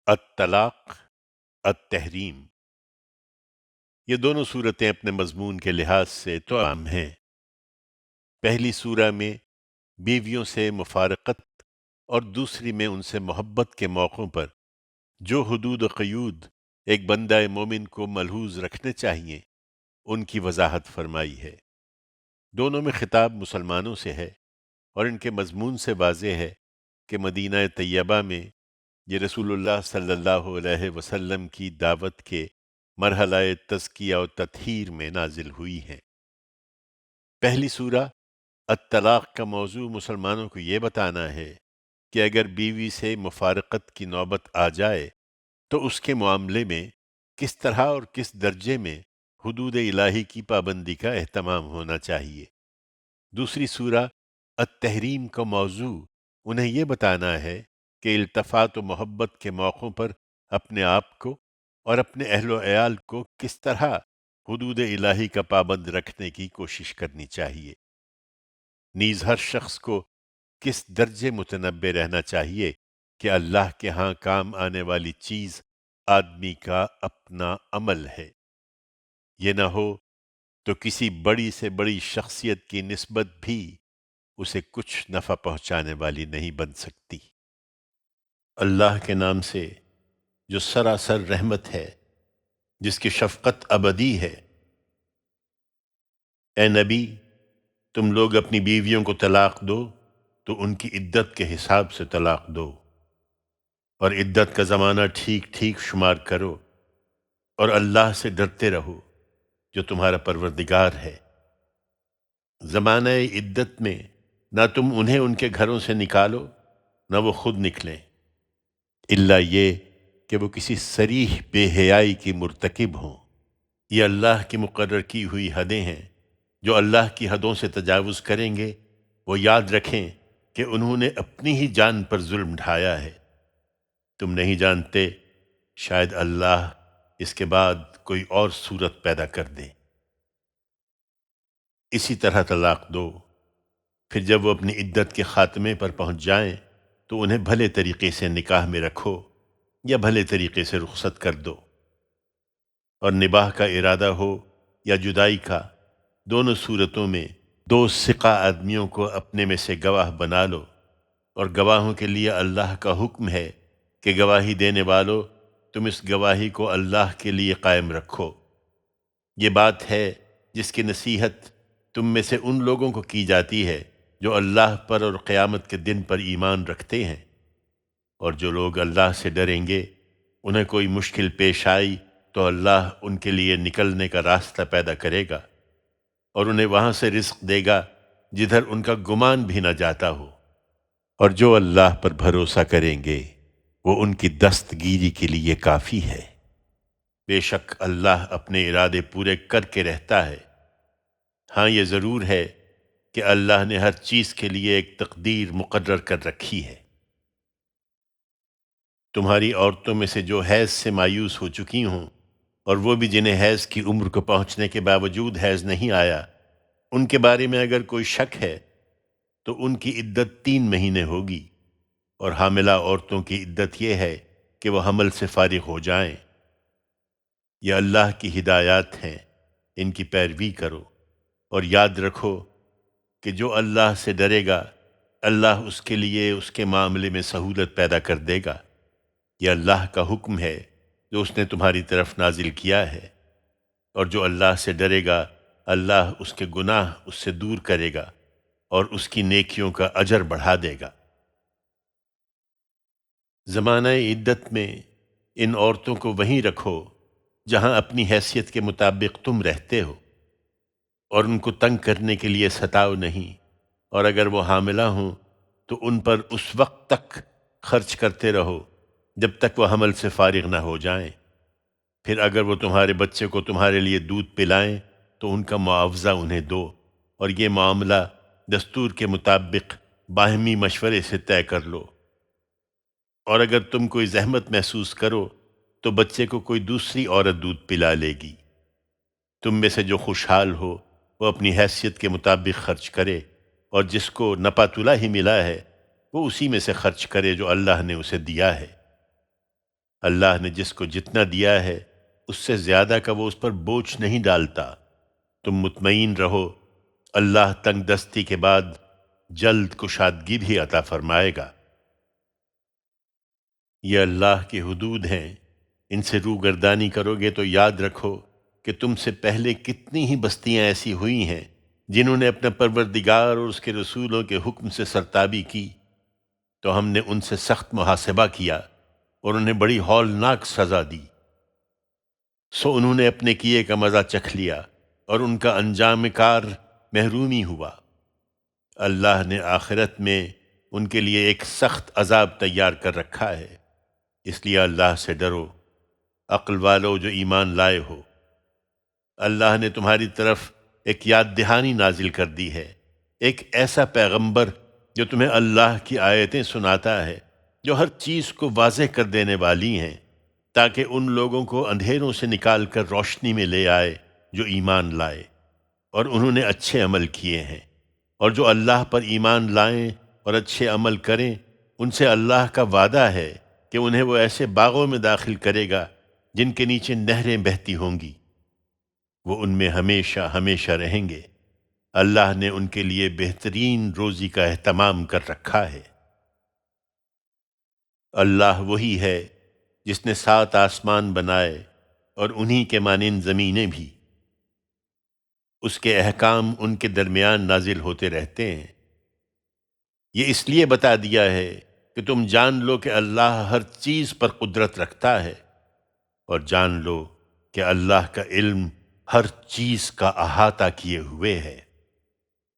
الطلاق، التحریم، یہ دونوں صورتیں اپنے مضمون کے لحاظ سے تو عام ہیں۔ پہلی سورہ میں بیویوں سے مفارقت اور دوسری میں ان سے محبت کے موقعوں پر جو حدود و قیود ایک بندہ مومن کو ملحوظ رکھنے چاہیے ان کی وضاحت فرمائی ہے۔ دونوں میں خطاب مسلمانوں سے ہے اور ان کے مضمون سے واضح ہے کہ مدینہ طیبہ میں یہ رسول اللہ صلی اللہ علیہ وسلم کی دعوت کے مرحلہ تزکیہ و تطہیر میں نازل ہوئی ہیں۔ پہلی سورہ الطلاق کا موضوع مسلمانوں کو یہ بتانا ہے کہ اگر بیوی سے مفارقت کی نوبت آ جائے تو اس کے معاملے میں کس طرح اور کس درجے میں حدود الہی کی پابندی کا اہتمام ہونا چاہیے۔ دوسری سورہ التحریم کا موضوع انہیں یہ بتانا ہے کہ التفات و محبت کے موقعوں پر اپنے آپ کو اور اپنے اہل و عیال کو کس طرح حدود الہی کا پابند رکھنے کی کوشش کرنی چاہیے۔ نیز ہر شخص کو کس درجے متنبہ رہنا چاہیے کہ اللہ کے ہاں کام آنے والی چیز آدمی کا اپنا عمل ہے، یہ نہ ہو تو کسی بڑی سے بڑی شخصیت کی نسبت بھی اسے کچھ نفع پہنچانے والی نہیں بن سکتی۔ اللہ کے نام سے جو سراسر رحمت ہے، جس کی شفقت ابدی ہے۔ اے نبی، تم لوگ اپنی بیویوں کو طلاق دو تو ان کی عدت کے حساب سے طلاق دو، اور عدت کا زمانہ ٹھیک ٹھیک شمار کرو، اور اللہ سے ڈرتے رہو جو تمہارا پروردگار ہے۔ زمانہ عدت میں نہ تم انہیں ان کے گھروں سے نکالو نہ وہ خود نکلیں، الا یہ کہ وہ کسی صریح بے حیائی کی مرتکب ہوں۔ یہ اللہ کی مقرر کی ہوئی حدیں ہیں۔ جو اللہ کی حدوں سے تجاوز کریں گے وہ یاد رکھیں کہ انہوں نے اپنی ہی جان پر ظلم ڈھایا ہے۔ تم نہیں جانتے، شاید اللہ اس کے بعد کوئی اور صورت پیدا کر دے۔ اسی طرح طلاق دو، پھر جب وہ اپنی عدت کے خاتمے پر پہنچ جائیں تو انہیں بھلے طریقے سے نکاح میں رکھو یا بھلے طریقے سے رخصت کر دو، اور نباہ کا ارادہ ہو یا جدائی کا، دونوں صورتوں میں دو ثقہ آدمیوں کو اپنے میں سے گواہ بنا لو، اور گواہوں کے لیے اللہ کا حکم ہے کہ گواہی دینے والو تم اس گواہی کو اللہ کے لیے قائم رکھو۔ یہ بات ہے جس کی نصیحت تم میں سے ان لوگوں کو کی جاتی ہے جو اللہ پر اور قیامت کے دن پر ایمان رکھتے ہیں، اور جو لوگ اللہ سے ڈریں گے انہیں کوئی مشکل پیش آئی تو اللہ ان کے لیے نکلنے کا راستہ پیدا کرے گا، اور انہیں وہاں سے رزق دے گا جدھر ان کا گمان بھی نہ جاتا ہو، اور جو اللہ پر بھروسہ کریں گے وہ ان کی دستگیری کے لیے کافی ہے۔ بے شک اللہ اپنے ارادے پورے کر کے رہتا ہے۔ ہاں یہ ضرور ہے کہ اللہ نے ہر چیز کے لیے ایک تقدیر مقرر کر رکھی ہے۔ تمہاری عورتوں میں سے جو حیض سے مایوس ہو چکی ہوں، اور وہ بھی جنہیں حیض کی عمر کو پہنچنے کے باوجود حیض نہیں آیا، ان کے بارے میں اگر کوئی شک ہے تو ان کی عدت 3 مہینے ہوگی، اور حاملہ عورتوں کی عدت یہ ہے کہ وہ حمل سے فارغ ہو جائیں۔ یہ اللہ کی ہدایات ہیں، ان کی پیروی کرو، اور یاد رکھو کہ جو اللہ سے ڈرے گا اللہ اس کے لیے اس کے معاملے میں سہولت پیدا کر دے گا۔ یہ اللہ کا حکم ہے جو اس نے تمہاری طرف نازل کیا ہے، اور جو اللہ سے ڈرے گا اللہ اس کے گناہ اس سے دور کرے گا اور اس کی نیکیوں کا اجر بڑھا دے گا۔ زمانہ عدت میں ان عورتوں کو وہیں رکھو جہاں اپنی حیثیت کے مطابق تم رہتے ہو، اور ان کو تنگ کرنے کے لیے ستاؤ نہیں، اور اگر وہ حاملہ ہوں تو ان پر اس وقت تک خرچ کرتے رہو جب تک وہ حمل سے فارغ نہ ہو جائیں۔ پھر اگر وہ تمہارے بچے کو تمہارے لیے دودھ پلائیں تو ان کا معاوضہ انہیں دو، اور یہ معاملہ دستور کے مطابق باہمی مشورے سے طے کر لو۔ اور اگر تم کوئی زحمت محسوس کرو تو بچے کو کوئی دوسری عورت دودھ پلا لے گی۔ تم میں سے جو خوشحال ہو وہ اپنی حیثیت کے مطابق خرچ کرے، اور جس کو نپاتولہ ہی ملا ہے وہ اسی میں سے خرچ کرے جو اللہ نے اسے دیا ہے۔ اللہ نے جس کو جتنا دیا ہے اس سے زیادہ کا وہ اس پر بوجھ نہیں ڈالتا۔ تم مطمئن رہو، اللہ تنگ دستی کے بعد جلد کشادگی بھی عطا فرمائے گا۔ یہ اللہ کی حدود ہیں، ان سے روگردانی کرو گے تو یاد رکھو کہ تم سے پہلے کتنی ہی بستیاں ایسی ہوئی ہیں جنہوں نے اپنے پروردگار اور اس کے رسولوں کے حکم سے سرتابی کی، تو ہم نے ان سے سخت محاسبہ کیا اور انہیں بڑی ہولناک سزا دی۔ سو انہوں نے اپنے کیے کا مزہ چکھ لیا اور ان کا انجام کار محرومی ہوا۔ اللہ نے آخرت میں ان کے لیے ایک سخت عذاب تیار کر رکھا ہے، اس لیے اللہ سے ڈرو، عقل والو جو ایمان لائے ہو۔ اللہ نے تمہاری طرف ایک یاد دہانی نازل کر دی ہے، ایک ایسا پیغمبر جو تمہیں اللہ کی آیتیں سناتا ہے، جو ہر چیز کو واضح کر دینے والی ہیں، تاکہ ان لوگوں کو اندھیروں سے نکال کر روشنی میں لے آئے جو ایمان لائے اور انہوں نے اچھے عمل کیے ہیں۔ اور جو اللہ پر ایمان لائیں اور اچھے عمل کریں، ان سے اللہ کا وعدہ ہے کہ انہیں وہ ایسے باغوں میں داخل کرے گا جن کے نیچے نہریں بہتی ہوں گی، وہ ان میں ہمیشہ ہمیشہ رہیں گے۔ اللہ نے ان کے لیے بہترین روزی کا اہتمام کر رکھا ہے۔ اللہ وہی ہے جس نے 7 آسمان بنائے اور انہی کے مانند زمینیں بھی، اس کے احکام ان کے درمیان نازل ہوتے رہتے ہیں۔ یہ اس لیے بتا دیا ہے کہ تم جان لو کہ اللہ ہر چیز پر قدرت رکھتا ہے، اور جان لو کہ اللہ کا علم ہر چیز کا احاطہ کیے ہوئے ہے۔